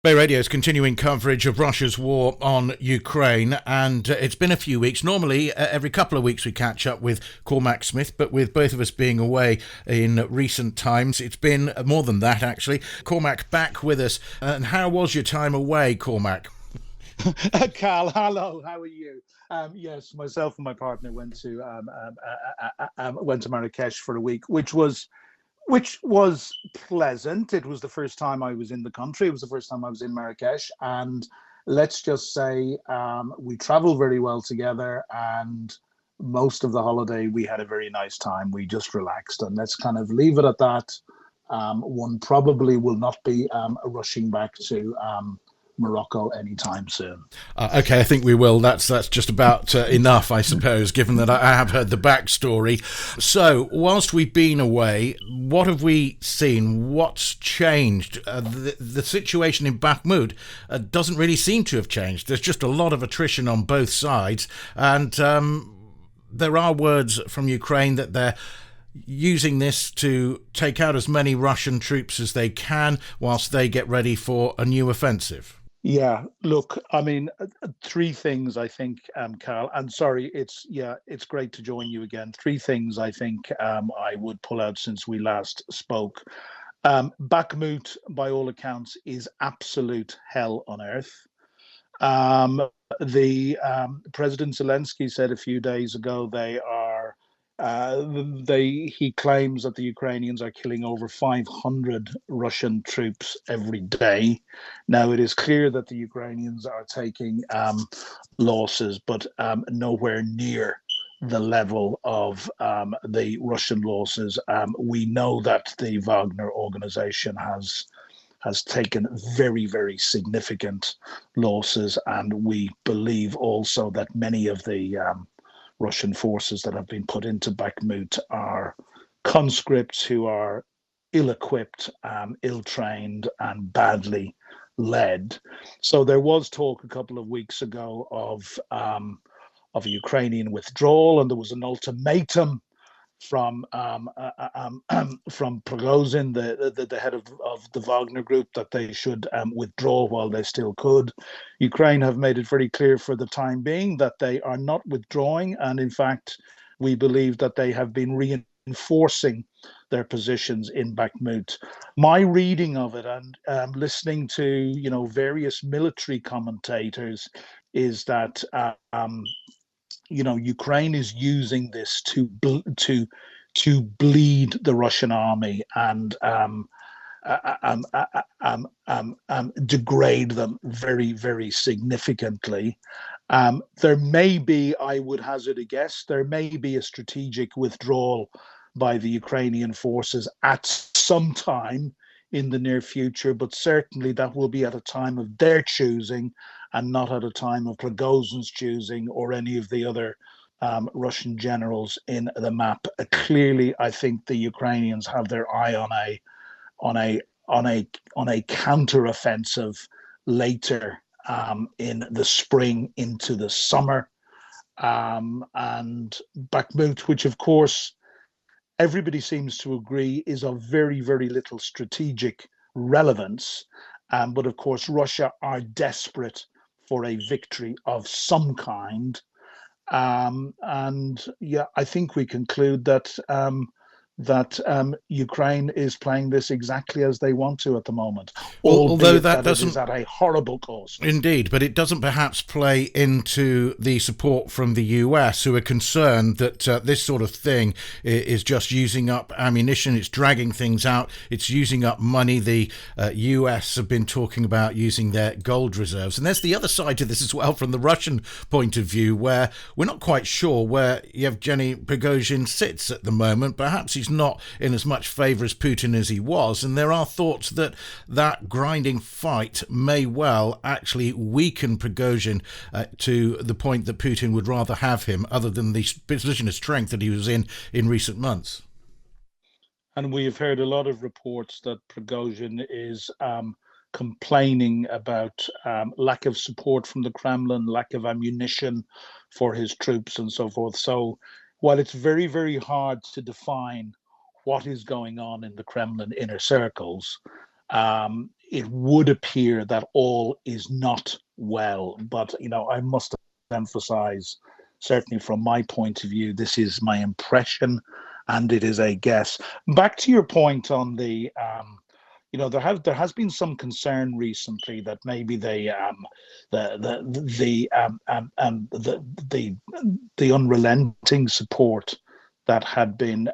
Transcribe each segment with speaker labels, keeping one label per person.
Speaker 1: BayRadio is continuing coverage of Russia's war on Ukraine, and it's been a few weeks. Normally, every couple of weeks we catch up with Cormac Smith, but with both of us being away in recent times, it's been more than that, actually. Cormac back with us. And how was your time away, Cormac?
Speaker 2: Kal, hello. How are you? Yes, myself and my partner went to Marrakesh for a week, which was pleasant. It was the first time I was in the country. It was the first time I was in Marrakesh, and let's just say we traveled very well together. And most of the holiday, we had a very nice time. We just relaxed, and let's kind of leave it at that. One probably will not be rushing back to Morocco anytime soon.
Speaker 1: Okay, I think we will. That's just about enough, I suppose, given that I have heard the backstory. So, whilst we've been away, what have we seen? What's changed? The situation in Bakhmut doesn't really seem to have changed. There's just a lot of attrition on both sides, and there are words from Ukraine that they're using this to take out as many Russian troops as they can whilst they get ready for a new offensive.
Speaker 2: Yeah, look, I mean, three things I think, Carl, and sorry, it's great to join you again. Three things I think I would pull out since we last spoke. Bakhmut, by all accounts, is absolute hell on earth. Um, the President Zelensky said a few days ago he claims that the Ukrainians are killing over 500 Russian troops every day. Now it is clear that the Ukrainians are taking losses, but nowhere near the level of the Russian losses. We know that the Wagner organization has taken very, very significant losses, and we believe also that many of the Russian forces that have been put into Bakhmut are conscripts who are ill-equipped, ill-trained, and badly led. So there was talk a couple of weeks ago of a Ukrainian withdrawal, and there was an ultimatum from from Prigozhin, the head of the Wagner group, that they should withdraw while they still could. Ukraine have made it very clear for the time being that they are not withdrawing, and in fact, we believe that they have been reinforcing their positions in Bakhmut. My reading of it, and listening to various military commentators, is that Ukraine is using this to bleed the Russian army and degrade them very, very significantly. There may be, I would hazard a guess, there may be a strategic withdrawal by the Ukrainian forces at some time in the near future, but certainly that will be at a time of their choosing and not at a time of Prigozhin's choosing or any of the other Russian generals in the map. Clearly, I think the Ukrainians have their eye on a counter-offensive later in the spring into the summer. And Bakhmut, which of course everybody seems to agree is of very, very little strategic relevance. But of course, Russia are desperate for a victory of some kind. And yeah, I think we conclude that Ukraine is playing this exactly as they want to at the moment,
Speaker 1: Although
Speaker 2: albeit
Speaker 1: that
Speaker 2: that it
Speaker 1: doesn't
Speaker 2: is at a horrible cost.
Speaker 1: Indeed, but it doesn't perhaps play into the support from the US, who are concerned that this sort of thing is just using up ammunition, it's dragging things out, it's using up money. The US have been talking about using their gold reserves. And there's the other side to this as well from the Russian point of view, where we're not quite sure where Yevgeny Prigozhin sits at the moment. Perhaps he's not in as much favour as Putin as he was, and there are thoughts that that grinding fight may well actually weaken Prigozhin to the point that Putin would rather have him, other than the position of strength that he was in recent months.
Speaker 2: And we have heard a lot of reports that Prigozhin is complaining about lack of support from the Kremlin, lack of ammunition for his troops, and so forth. So while it's very, very hard to define what is going on in the Kremlin inner circles, it would appear that all is not well. But I must emphasize, certainly from my point of view, this is my impression, and it is a guess. Back to your point on the there has been some concern recently that maybe the unrelenting support that had been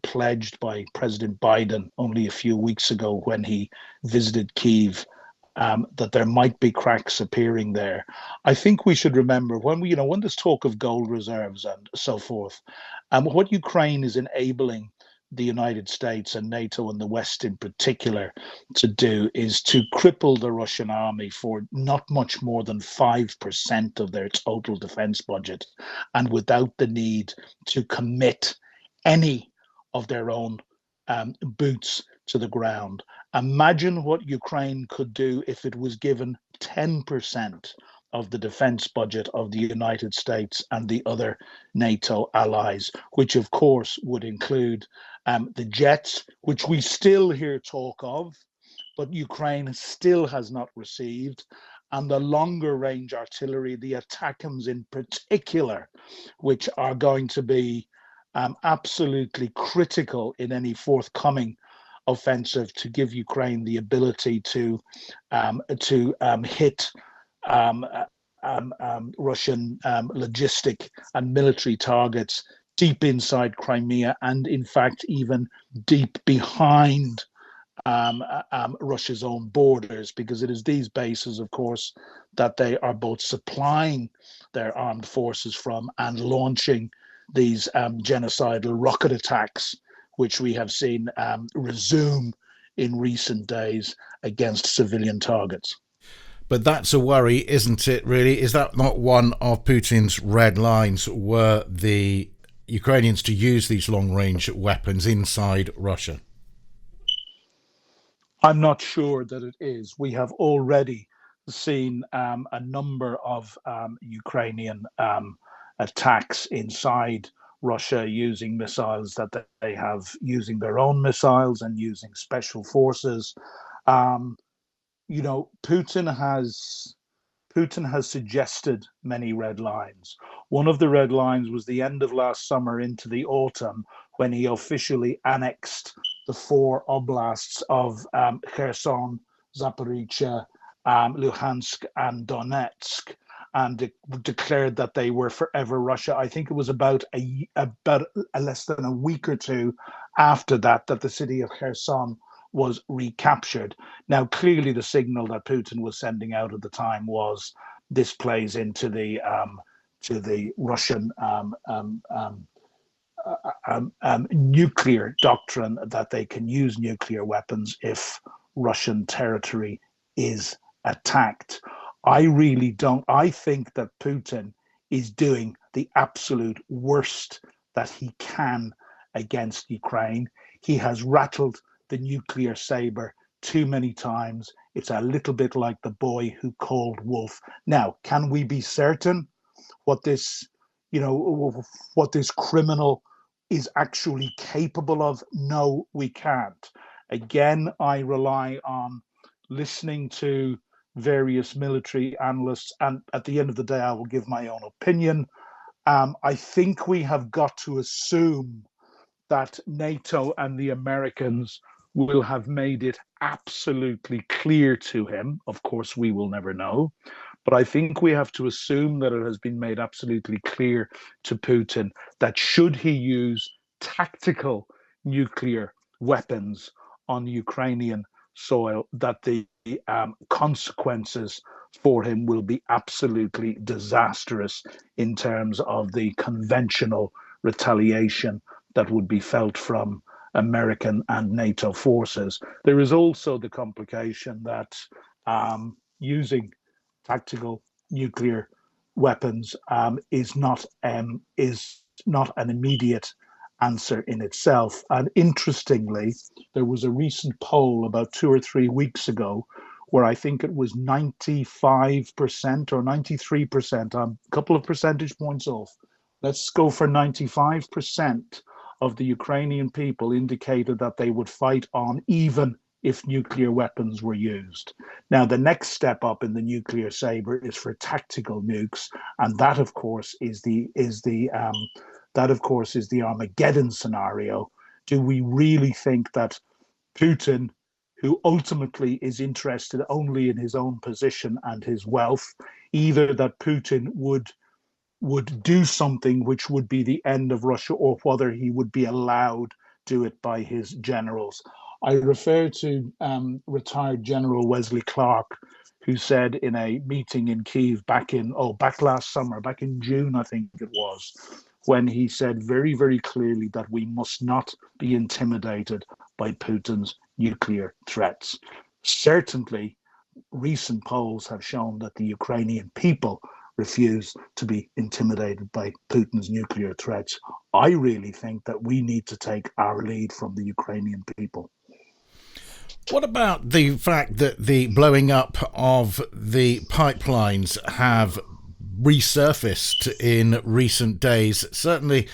Speaker 2: pledged by President Biden only a few weeks ago when he visited Kyiv, that there might be cracks appearing there. I think we should remember when there's talk of gold reserves and so forth, what Ukraine is enabling the United States and NATO and the West in particular to do is to cripple the Russian army for not much more than 5% of their total defense budget, and without the need to commit any of their own boots to the ground. Imagine what Ukraine could do if it was given 10% of the defense budget of the United States and the other NATO allies, which of course would include the jets, which we still hear talk of, but Ukraine still has not received, and the longer range artillery, the ATACMS in particular, which are going to be absolutely critical in any forthcoming offensive to give Ukraine the ability to hit Russian logistic and military targets deep inside Crimea, and in fact even deep behind Russia's own borders, because it is these bases, of course, that they are both supplying their armed forces from and launching these genocidal rocket attacks, which we have seen resume in recent days against civilian targets.
Speaker 1: But that's a worry, isn't it, really? Is that not one of Putin's red lines, were the Ukrainians to use these long-range weapons inside Russia?
Speaker 2: I'm not sure that it is. We have already seen a number of Ukrainian attacks inside Russia using missiles that they have, using their own missiles and using special forces. Putin has suggested many red lines. One of the red lines was the end of last summer into the autumn, when he officially annexed the 4 oblasts of Kherson, Zaporizhia, Luhansk, and Donetsk, and declared that they were forever Russia. I think it was about less than a week or two after that the city of Kherson was recaptured. Now, clearly, the signal that Putin was sending out at the time was this plays into the Russian nuclear doctrine, that they can use nuclear weapons if Russian territory is attacked. I really don't. I think that Putin is doing the absolute worst that he can against Ukraine. He has rattled the nuclear saber too many times. It's a little bit like the boy who called wolf. Now, can we be certain what this criminal is actually capable of? No, we can't. Again, I rely on listening to various military analysts, and at the end of the day, I will give my own opinion. I think we have got to assume that NATO and the Americans will have made it absolutely clear to him. Of course, we will never know. But I think we have to assume that it has been made absolutely clear to Putin that should he use tactical nuclear weapons on Ukrainian soil, that the consequences for him will be absolutely disastrous in terms of the conventional retaliation that would be felt from American and NATO forces. There is also the complication that using tactical nuclear weapons is not an immediate answer in itself. And interestingly, there was a recent poll about 2 or 3 weeks ago where I think it was 95% or 93%, a couple of percentage points off. Let's go for 95% of the Ukrainian people indicated that they would fight on even if nuclear weapons were used. Now, the next step up in the nuclear saber is for tactical nukes, and that, of course, is the Armageddon scenario. Do we really think that Putin, who ultimately is interested only in his own position and his wealth, either that Putin would do something which would be the end of Russia, or whether he would be allowed to do it by his generals? I refer to retired General Wesley Clark, who said in a meeting in Kyiv back last summer, back in June, I think it was, when he said very, very clearly that we must not be intimidated by Putin's nuclear threats. Certainly, recent polls have shown that the Ukrainian people refuse to be intimidated by Putin's nuclear threats. I really think that we need to take our lead from the Ukrainian people.
Speaker 1: What about the fact that the blowing up of the pipelines have resurfaced in recent days? Certainly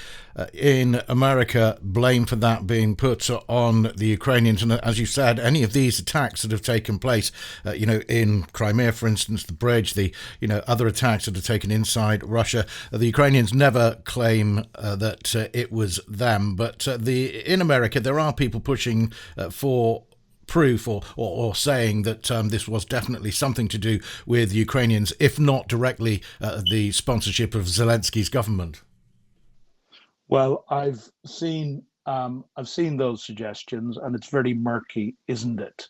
Speaker 1: in America, blame for that being put on the Ukrainians. And as you said, any of these attacks that have taken place, in Crimea, for instance, the bridge, the other attacks that have taken inside Russia, the Ukrainians never claim that it was them. But in America, there are people pushing for proof or saying that this was definitely something to do with Ukrainians, if not directly the sponsorship of Zelensky's government.
Speaker 2: Well, I've seen those suggestions, and it's very murky, isn't it?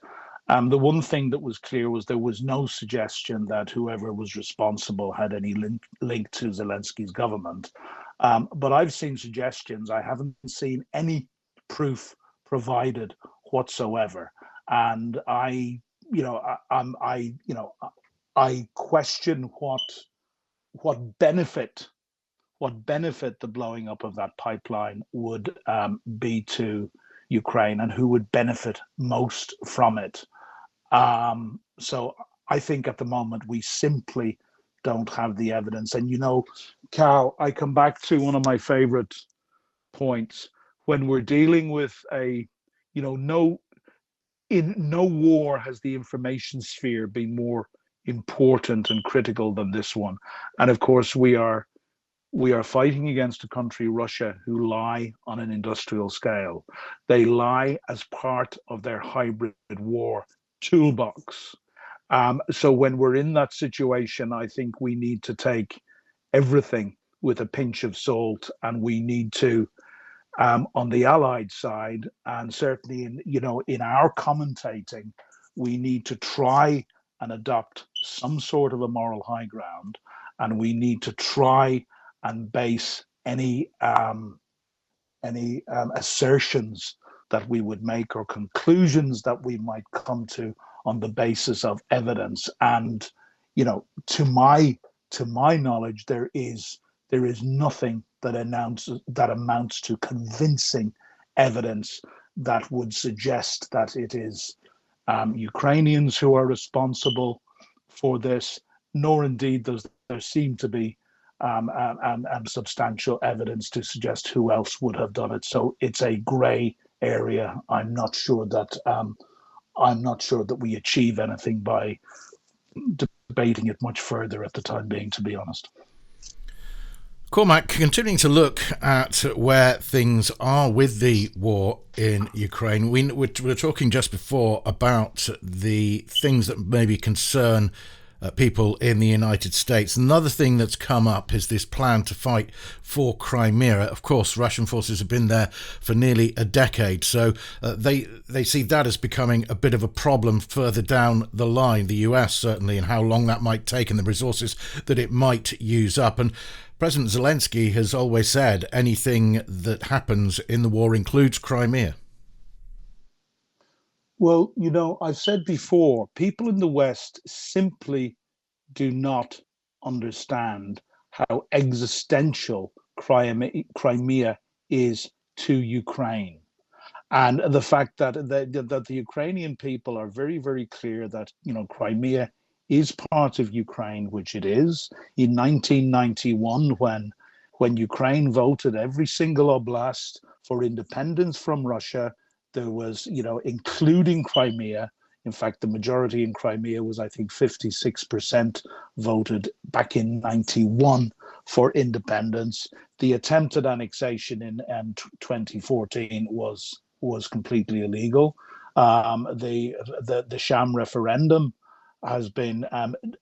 Speaker 2: The one thing that was clear was there was no suggestion that whoever was responsible had any link to Zelensky's government. But I've seen suggestions. I haven't seen any proof provided whatsoever. And I question what benefit the blowing up of that pipeline would be to Ukraine, and who would benefit most from it. So I think at the moment we simply don't have the evidence. And Kal, I come back to one of my favorite points when we're dealing with in no war has the information sphere been more important and critical than this one. And of course, we are fighting against a country, Russia, who lie on an industrial scale. They lie as part of their hybrid war toolbox. So when we're in that situation, I think we need to take everything with a pinch of salt, and we need to, on the Allied side, and certainly in our commentating, we need to try and adopt some sort of a moral high ground, and we need to try and base any assertions that we would make or conclusions that we might come to on the basis of evidence. And to my knowledge, there is nothing that amounts to convincing evidence that would suggest that it is Ukrainians who are responsible for this, nor indeed does there seem to be substantial evidence to suggest who else would have done it. So it's a grey area. I'm not sure that we achieve anything by debating it much further at the time being, to be honest.
Speaker 1: Cormac, continuing to look at where things are with the war in Ukraine, we were talking just before about the things that maybe concern people in the United States. Another thing that's come up is this plan to fight for Crimea. Of course, Russian forces have been there for nearly a decade, so they see that as becoming a bit of a problem further down the line, the US certainly, and how long that might take and the resources that it might use up. And President Zelensky has always said anything that happens in the war includes Crimea.
Speaker 2: Well, I've said before, people in the West simply do not understand how existential Crimea is to Ukraine. And the fact that the Ukrainian people are very, very clear that, Crimea is part of Ukraine, which it is. In 1991, when Ukraine voted every single oblast for independence from Russia, There was, including Crimea. In fact, the majority in Crimea was, I think, 56% voted back in 91 for independence. The attempted annexation in 2014 was completely illegal. The sham referendum has been,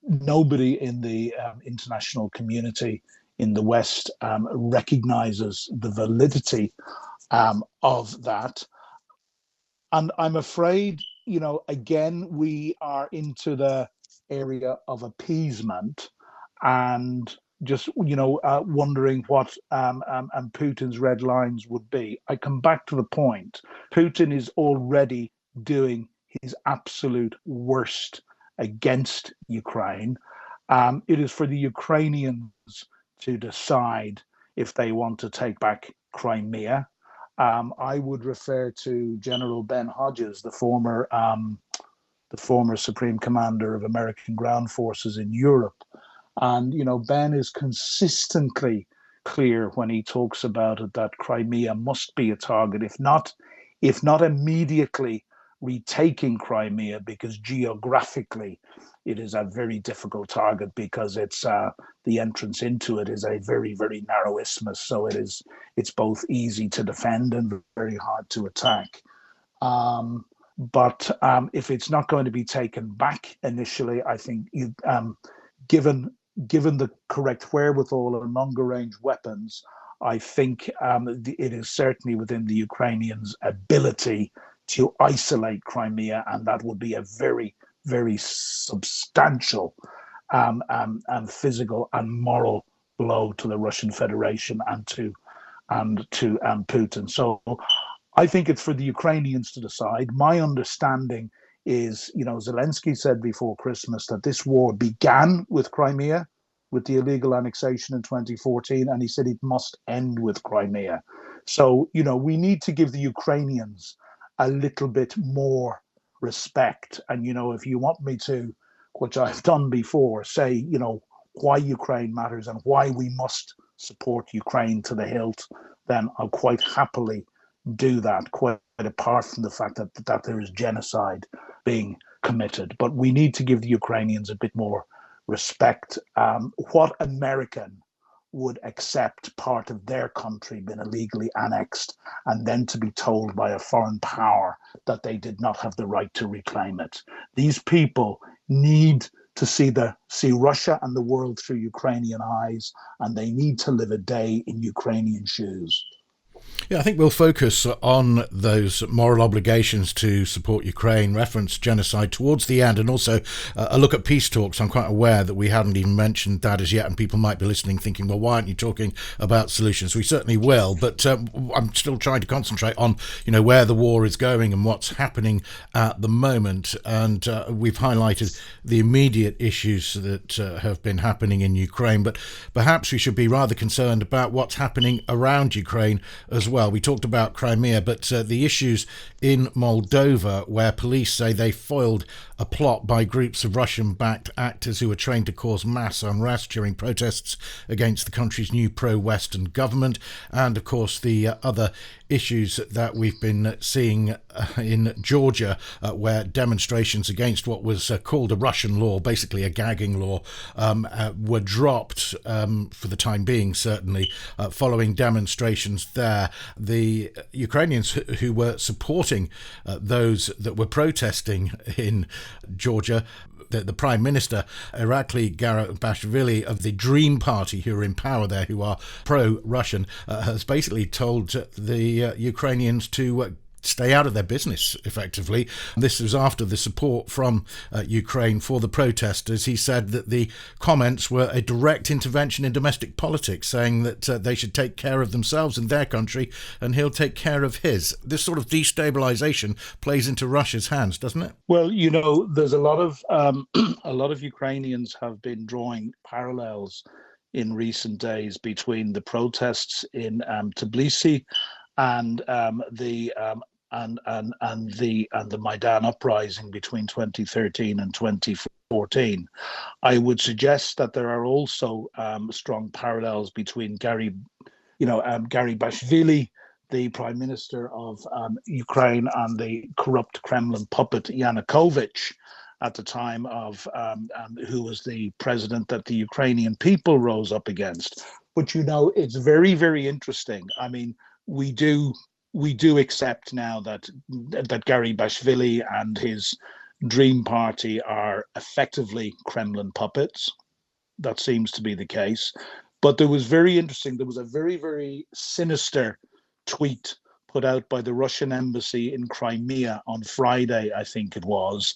Speaker 2: nobody in the international community in the West recognizes the validity of that. And I'm afraid, again, we are into the area of appeasement and just, wondering what Putin's red lines would be. I come back to the point. Putin is already doing his absolute worst against Ukraine. It is for the Ukrainians to decide if they want to take back Crimea. I would refer to General Ben Hodges, the former Supreme Commander of American ground forces in Europe. And, Ben is consistently clear when he talks about it that Crimea must be a target, if not immediately retaking Crimea, because geographically it is a very difficult target, because it's the entrance into it is a very, very narrow isthmus. So it's both easy to defend and very hard to attack. But if it's not going to be taken back initially, I think given the correct wherewithal and longer range weapons, I think it is certainly within the Ukrainians' ability to isolate Crimea, and that would be a very, very substantial and physical and moral blow to the Russian Federation and to Putin. So I think it's for the Ukrainians to decide. My understanding is, Zelensky said before Christmas that this war began with Crimea, with the illegal annexation in 2014, and he said it must end with Crimea. So, we need to give the Ukrainians a little bit more respect. And, if you want me to, which I've done before, say, why Ukraine matters and why we must support Ukraine to the hilt, then I'll quite happily do that, quite apart from the fact that there is genocide being committed. But we need to give the Ukrainians a bit more respect. What American would accept part of their country being illegally annexed and then to be told by a foreign power that they did not have the right to reclaim it? These people need to see Russia and the world through Ukrainian eyes, and they need to live a day in Ukrainian shoes.
Speaker 1: Yeah, I think we'll focus on those moral obligations to support Ukraine, reference genocide towards the end, and also a look at peace talks. I'm quite aware that we haven't even mentioned that as yet, and people might be listening thinking, well, why aren't you talking about solutions? We certainly will, but I'm still trying to concentrate on, where the war is going and what's happening at the moment. And we've highlighted the immediate issues that have been happening in Ukraine, but perhaps we should be rather concerned about what's happening around Ukraine as well. We talked about Crimea, but the issues in Moldova, where police say they foiled a plot by groups of Russian-backed actors who were trained to cause mass unrest during protests against the country's new pro-Western government, and of course the other issues that we've been seeing in Georgia, where demonstrations against what was called a Russian law, basically a gagging law, were dropped for the time being, certainly, following demonstrations there. The Ukrainians who were supporting those that were protesting in Georgia, the Prime Minister, Irakli Garibashvili of the Dream Party, who are in power there, who are pro-Russian, has basically told the Ukrainians to stay out of their business, effectively. This was after the support from Ukraine for the protesters. He said that the comments were a direct intervention in domestic politics, saying that they should take care of themselves and their country, and he'll take care of his. This sort of destabilization plays into Russia's hands, doesn't it?
Speaker 2: Well, there's a lot of Ukrainians have been drawing parallels in recent days between the protests in Tbilisi and the Maidan uprising between 2013 and 2014. I would suggest that there are also strong parallels between Garibashvili, the Prime Minister of Ukraine and the corrupt Kremlin puppet Yanukovych at the time of who was the president that the Ukrainian people rose up against. But it's very, very interesting. I mean, we do accept now that Gary Bashvili and his Dream Party are effectively Kremlin puppets. That seems to be the case. But there was a very, very sinister tweet put out by the Russian embassy in Crimea on Friday, I think it was.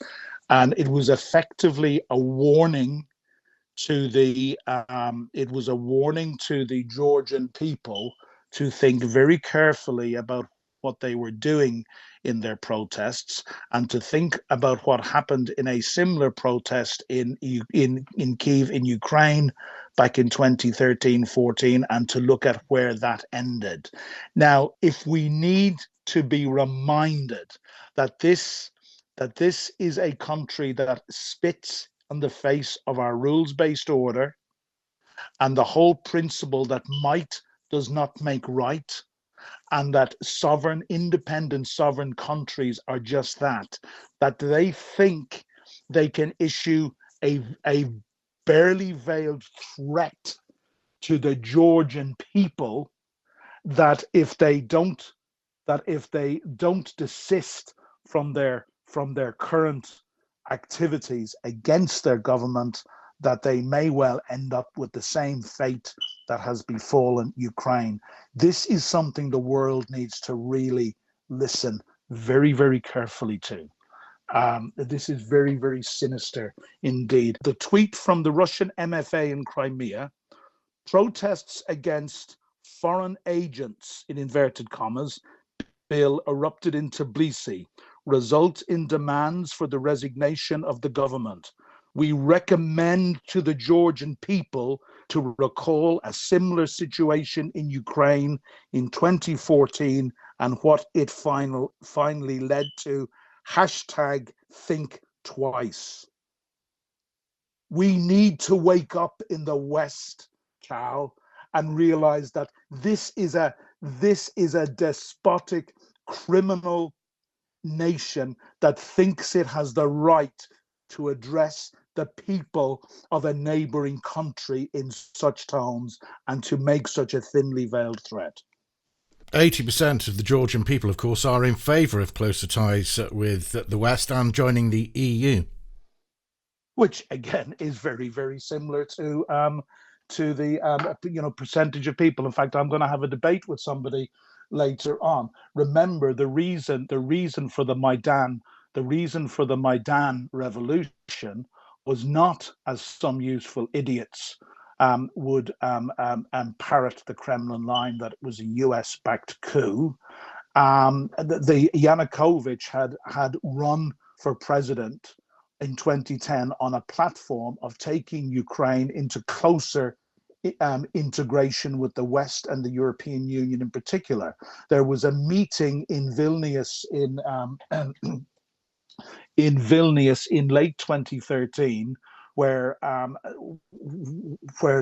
Speaker 2: And it was effectively a warning to the Georgian people to think very carefully about what they were doing in their protests, and to think about what happened in a similar protest in Kyiv in Ukraine back in 2013-14, and to look at where that ended. Now, if we need to be reminded that this is a country that spits on the face of our rules-based order and the whole principle that might does not make right, and that independent sovereign countries are just that they think they can issue a barely veiled threat to the Georgian people, that if they don't desist from their current activities against their government, that they may well end up with the same fate that has befallen Ukraine. This is something the world needs to really listen very, very carefully to. This is very, very sinister indeed. The tweet from the Russian MFA in Crimea: protests against foreign agents, in inverted commas, bill erupted in Tbilisi, result in demands for the resignation of the government. We recommend to the Georgian people to recall a similar situation in Ukraine in 2014 and what it finally led to. #think twice. We need to wake up in the West, Kal, and realize that this is a despotic, criminal nation that thinks it has the right to address the people of a neighboring country in such tones and to make such a thinly veiled threat.
Speaker 1: 80% of the Georgian people, of course, are in favour of closer ties with the West and joining the EU.
Speaker 2: Which, again, is very, very similar to the percentage of people. In fact, I'm going to have a debate with somebody later on. Remember, the reason for the Maidan revolution was not, as some useful idiots would parrot the Kremlin line, that it was a US-backed coup. The Yanukovych had run for president in 2010 on a platform of taking Ukraine into closer integration with the West and the European Union in particular. There was a meeting in Vilnius in late 2013 where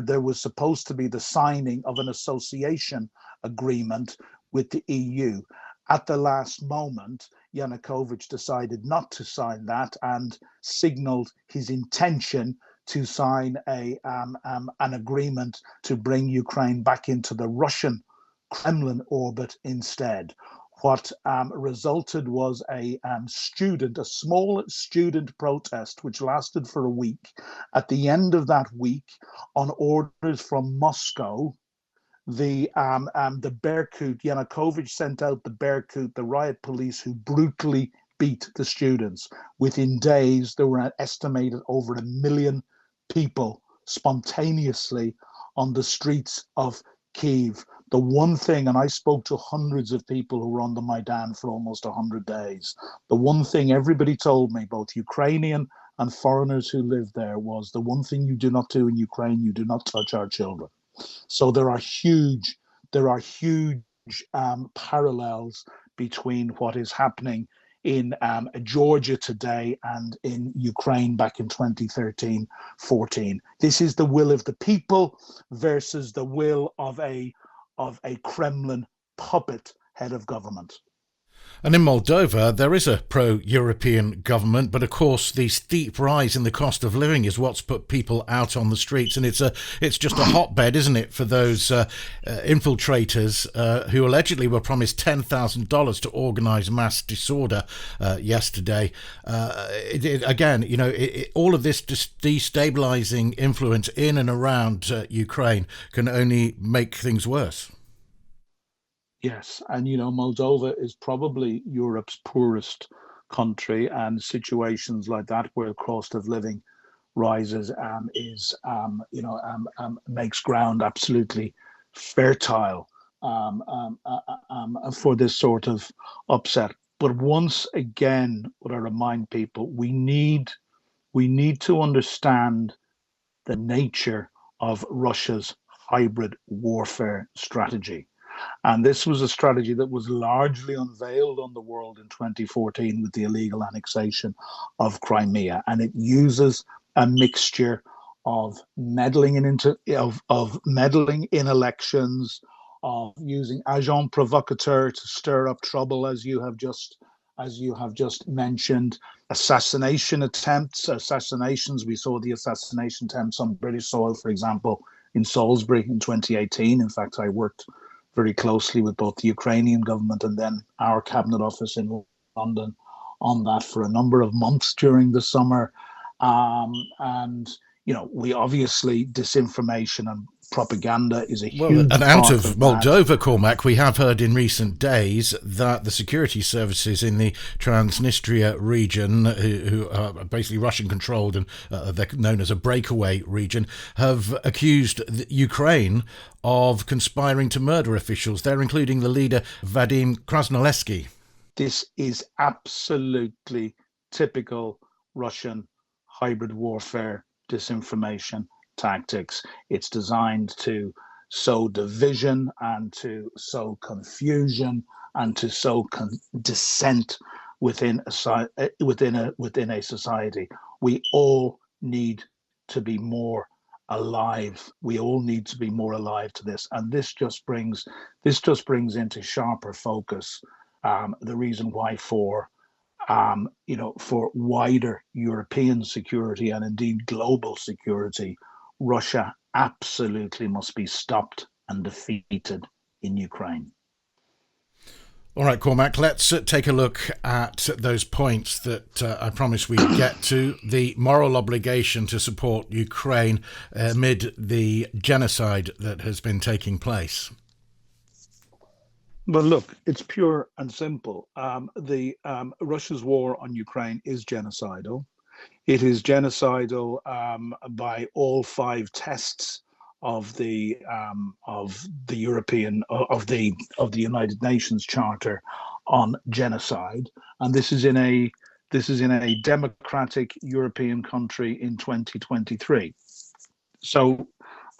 Speaker 2: there was supposed to be the signing of an association agreement with the EU. At the last moment, Yanukovych decided not to sign that and signaled his intention to sign an agreement to bring Ukraine back into the Russian Kremlin orbit instead. What resulted was a small student protest, which lasted for a week. At the end of that week, on orders from Moscow, the Berkut, Yanukovych sent out the Berkut, the riot police, who brutally beat the students. Within days, there were an estimated over 1 million people spontaneously on the streets of Kyiv. The one thing, and I spoke to hundreds of people who were on the Maidan for almost 100 days, the one thing everybody told me, both Ukrainian and foreigners who lived there, was the one thing you do not do in Ukraine, you do not touch our children. So there are huge parallels between what is happening in Georgia today and in Ukraine back in 2013-14. This is the will of the people versus the will of a Kremlin puppet head of government.
Speaker 1: And in Moldova, there is a pro-European government, but of course, the steep rise in the cost of living is what's put people out on the streets, and it's just a hotbed, isn't it, for those infiltrators who allegedly were promised $10,000 to organise mass disorder yesterday. All of this destabilising influence in and around Ukraine can only make things worse.
Speaker 2: Yes, and Moldova is probably Europe's poorest country, and situations like that, where the cost of living rises, makes ground absolutely fertile for this sort of upset. But once again, what I remind people, we need to understand the nature of Russia's hybrid warfare strategy. And this was a strategy that was largely unveiled on the world in 2014 with the illegal annexation of Crimea. And it uses a mixture of meddling in elections, of using agent provocateur to stir up trouble, as you have just mentioned, assassinations. We saw the assassination attempts on British soil, for example, in Salisbury in 2018. In fact, I worked very closely with both the Ukrainian government and then our cabinet office in London on that for a number of months during the summer. We obviously, disinformation and propaganda is a huge
Speaker 1: and out
Speaker 2: part
Speaker 1: of Moldova, that. Cormac, we have heard in recent days that the security services in the Transnistria region, who are basically Russian-controlled and they're known as a breakaway region, have accused Ukraine of conspiring to murder officials. They're including the leader, Vadim Krasnolevsky.
Speaker 2: This is absolutely typical Russian hybrid warfare disinformation tactics. It's designed to sow division and to sow confusion and to sow dissent within a society. We all need to be more alive. We all need to be more alive to this, and this just brings into sharper focus the reason why for wider European security and indeed global security, Russia absolutely must be stopped and defeated in Ukraine.
Speaker 1: All right, Cormac, let's take a look at those points that I promised we'd get to. The moral obligation to support Ukraine amid the genocide that has been taking place.
Speaker 2: Well, look, it's pure and simple. Russia's war on Ukraine is genocidal. It is genocidal by all five tests of the United Nations Charter on Genocide, and this is in a democratic European country in 2023. So,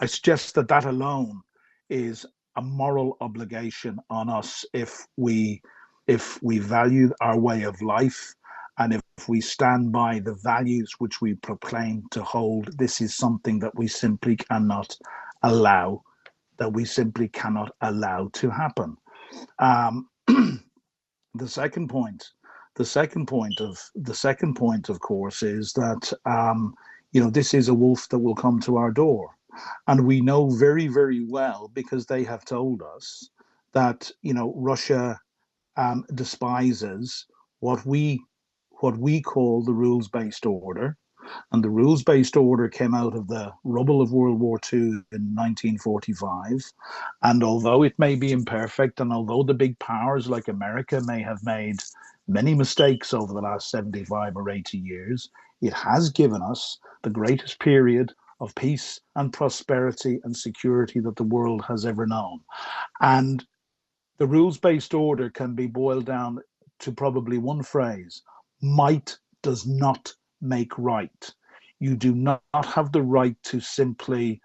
Speaker 2: I suggest that alone is a moral obligation on us if we value our way of life and if we stand by the values which we proclaim to hold. This is something that we simply cannot allow to happen. The second point, of course, is that this is a wolf that will come to our door. And we know very, very well, because they have told us, that Russia despises what we call the rules-based order. And the rules-based order came out of the rubble of World War II in 1945. And although it may be imperfect, and although the big powers like America may have made many mistakes over the last 75 or 80 years, it has given us the greatest period of peace and prosperity and security that the world has ever known. And the rules-based order can be boiled down to probably one phrase: might does not make right. You do not have the right to simply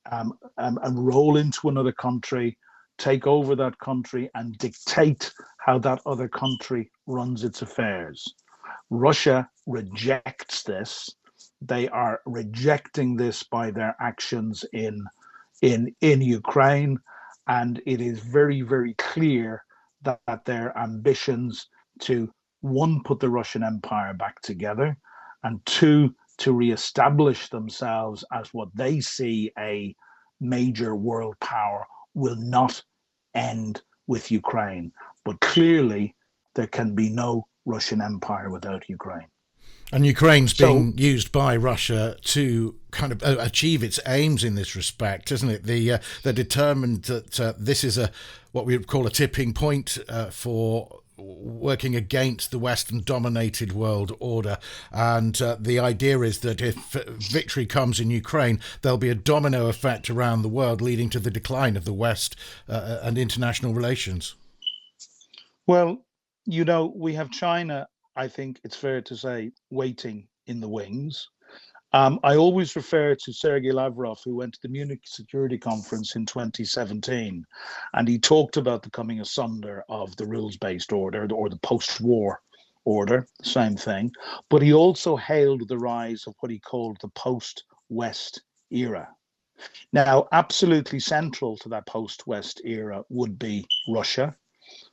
Speaker 2: roll into another country, take over that country, and dictate how that other country runs its affairs. Russia rejects this. They are rejecting this by their actions in Ukraine, and it is very, very clear that their ambitions to, one, put the Russian Empire back together, and two, to reestablish themselves as what they see a major world power, will not end with Ukraine. But clearly, there can be no Russian Empire without Ukraine.
Speaker 1: And Ukraine's
Speaker 2: So,
Speaker 1: being used by Russia to kind of achieve its aims in this respect, isn't it? They're determined that this is what we would call a tipping point for working against the Western-dominated world order. And the idea is that if victory comes in Ukraine, there'll be a domino effect around the world, leading to the decline of the West and international relations.
Speaker 2: well, we have China, I think it's fair to say, waiting in the wings. I always refer to Sergei Lavrov, who went to the Munich Security Conference in 2017, and he talked about the coming asunder of the rules-based order, or the post-war order, same thing. But he also hailed the rise of what he called the post-West era. Now, absolutely central to that post-West era would be Russia.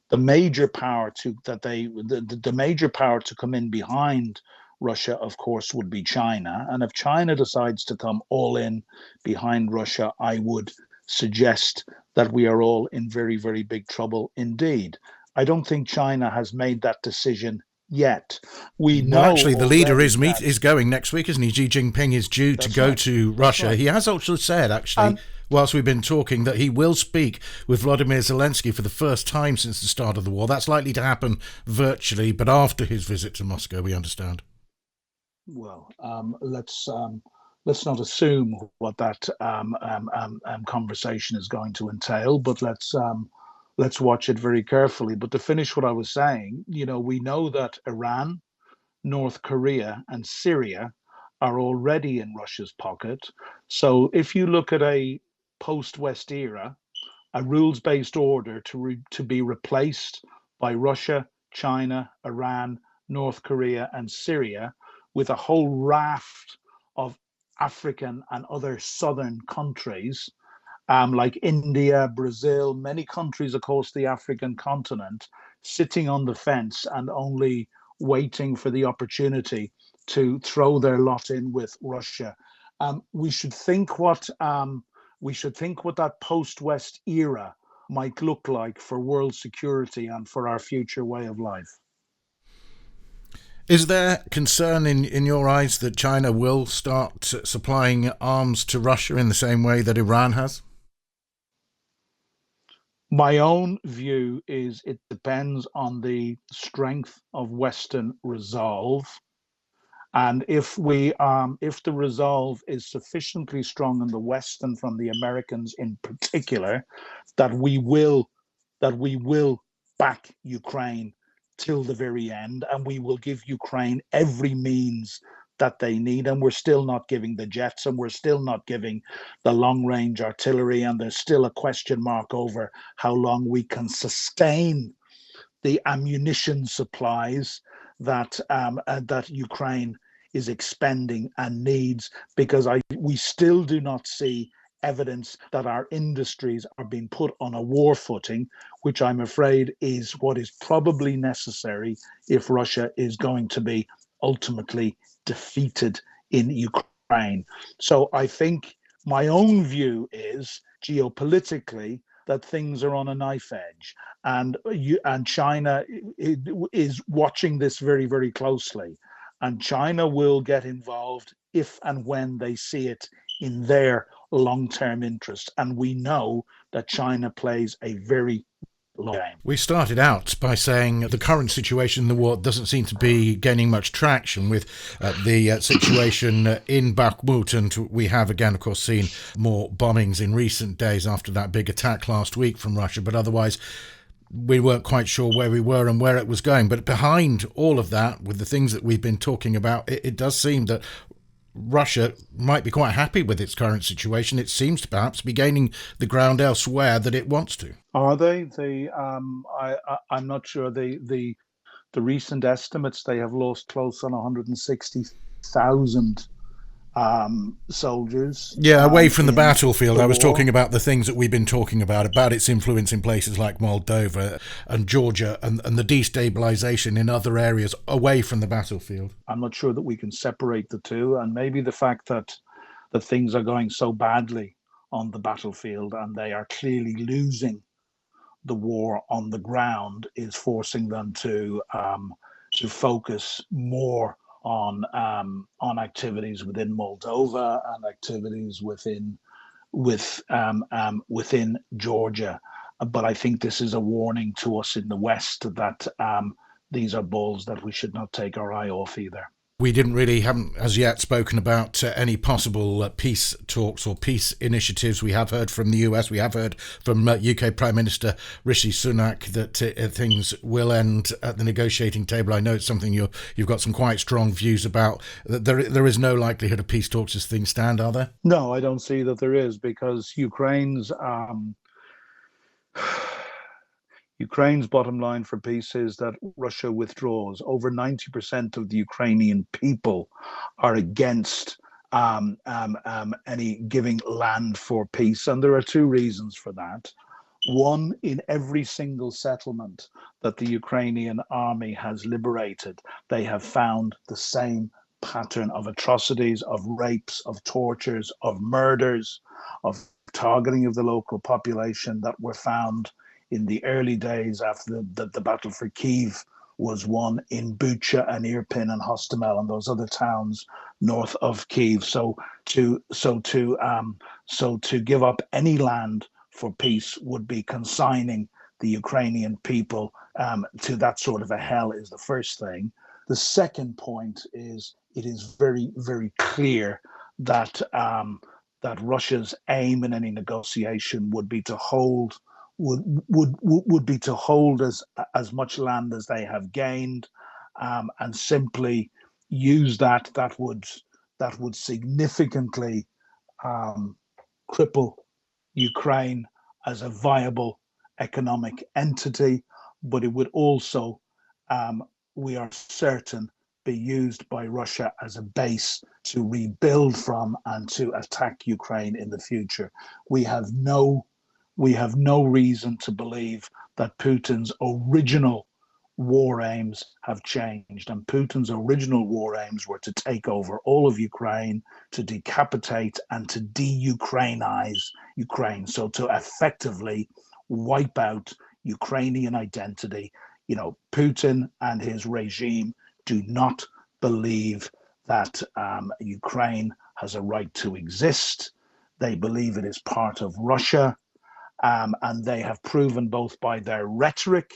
Speaker 2: The major power the major power to come in behind Russia, of course, would be China. And if China decides to come all in behind Russia, I would suggest that we are all in very, very big trouble indeed. I don't think China has made that decision yet. We know.
Speaker 1: Well, actually, the leader is
Speaker 2: that,
Speaker 1: going next week, isn't he? Xi Jinping is due to go to Russia.
Speaker 2: Right.
Speaker 1: He has also said, actually, whilst we've been talking, that he will speak with Vladimir Zelensky for the first time since the start of the war. That's likely to happen virtually, but after his visit to Moscow, we understand.
Speaker 2: Well, let's not assume what that conversation is going to entail, but let's watch it very carefully. But to finish what I was saying, we know that Iran, North Korea, and Syria are already in Russia's pocket. So if you look at a post-West era, a rules-based order to be replaced by Russia, China, Iran, North Korea, and Syria, with a whole raft of African and other southern countries, like India, Brazil, many countries across the African continent, sitting on the fence and only waiting for the opportunity to throw their lot in with Russia. We should think what that post-West era might look like for world security and for our future way of life.
Speaker 1: Is there concern in your eyes that China will start supplying arms to Russia in the same way that Iran has?
Speaker 2: My own view is it depends on the strength of Western resolve. And if the resolve is sufficiently strong in the West and from the Americans in particular, that we will back Ukraine till the very end, and we will give Ukraine every means that they need. And we're still not giving the jets, and we're still not giving the long-range artillery, and there's still a question mark over how long we can sustain the ammunition supplies that Ukraine is expending and needs, because we still do not see evidence that our industries are being put on a war footing, which I'm afraid is what is probably necessary if Russia is going to be ultimately defeated in Ukraine. So I think my own view is, geopolitically, that things are on a knife edge, and China is watching this very, very closely, and China will get involved if and when they see it in their long-term interest. And we know that China plays a very long game.
Speaker 1: We started out by saying the current situation in the war doesn't seem to be gaining much traction with the situation in Bakhmut, and we have again, of course, seen more bombings in recent days after that big attack last week from Russia, but otherwise we weren't quite sure where we were and where it was going. But behind all of that, with the things that we've been talking about, it does seem that Russia might be quite happy with its current situation. It seems to perhaps be gaining the ground elsewhere that it wants to.
Speaker 2: Are they? I'm not sure. The recent estimates, they have lost close on 160,000 soldiers
Speaker 1: Yeah, away from the
Speaker 2: in
Speaker 1: battlefield,
Speaker 2: the
Speaker 1: I was
Speaker 2: war.
Speaker 1: talking about the things that we've been talking about its influence in places like Moldova and Georgia, and the destabilization in other areas away from the battlefield.
Speaker 2: I'm not sure that we can separate the two, and maybe the fact that things are going so badly on the battlefield and they are clearly losing the war on the ground is forcing them to focus more on activities within Moldova and activities within Georgia. But I think this is a warning to us in the West that these are balls that we should not take our eye off either.
Speaker 1: We haven't as yet spoken about any possible peace talks or peace initiatives. We have heard from the US, we have heard from UK Prime Minister Rishi Sunak that things will end at the negotiating table. I know it's something you've got some quite strong views about. There is no likelihood of peace talks as things stand, are there?
Speaker 2: No, I don't see that there is, because Ukraine's bottom line for peace is that Russia withdraws. Over 90% of the Ukrainian people are against any giving land for peace. And there are two reasons for that. One, in every single settlement that the Ukrainian army has liberated, they have found the same pattern of atrocities, of rapes, of tortures, of murders, of targeting of the local population that were found in the early days after the battle for Kiev was won in Bucha and Irpin and Hostomel and those other towns north of Kiev. So to give up any land for peace would be consigning the Ukrainian people to that sort of a hell, is the first thing. The second point is it is very, very clear that that Russia's aim in any negotiation would be to hold as much land as they have gained, and simply use that would significantly cripple Ukraine as a viable economic entity, but it would also, we are certain, be used by Russia as a base to rebuild from and to attack Ukraine in the future. We have no reason to believe that Putin's original war aims have changed. And Putin's original war aims were to take over all of Ukraine, to decapitate and to de-Ukrainize Ukraine. So to effectively wipe out Ukrainian identity. Putin and his regime do not believe that Ukraine has a right to exist. They believe it is part of Russia. And they have proven both by their rhetoric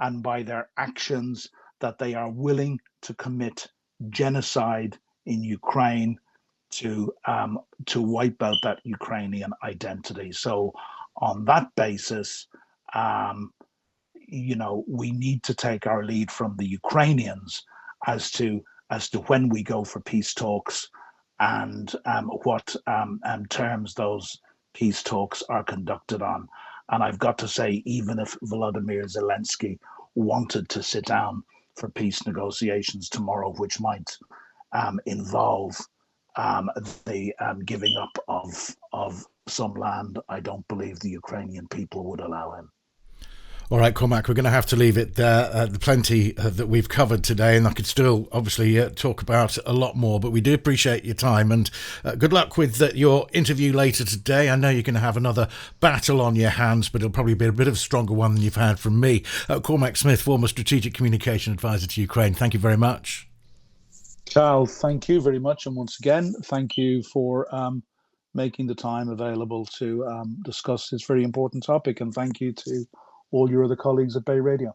Speaker 2: and by their actions that they are willing to commit genocide in Ukraine to wipe out that Ukrainian identity. So, on that basis, we need to take our lead from the Ukrainians as to when we go for peace talks and what terms those peace talks are conducted on. And I've got to say, even if Volodymyr Zelensky wanted to sit down for peace negotiations tomorrow, which might involve the giving up of some land, I don't believe the Ukrainian people would allow him.
Speaker 1: All right, Cormac, we're going to have to leave it there. Plenty that we've covered today, and I could still obviously talk about a lot more, but we do appreciate your time, and good luck with your interview later today. I know you're going to have another battle on your hands, but it'll probably be a bit of a stronger one than you've had from me. Cormac Smith, former Strategic Communication Advisor to Ukraine, thank you very much.
Speaker 2: Kal, thank you very much. And once again, thank you for making the time available to discuss this very important topic. And thank you to all your other colleagues at BayRadio.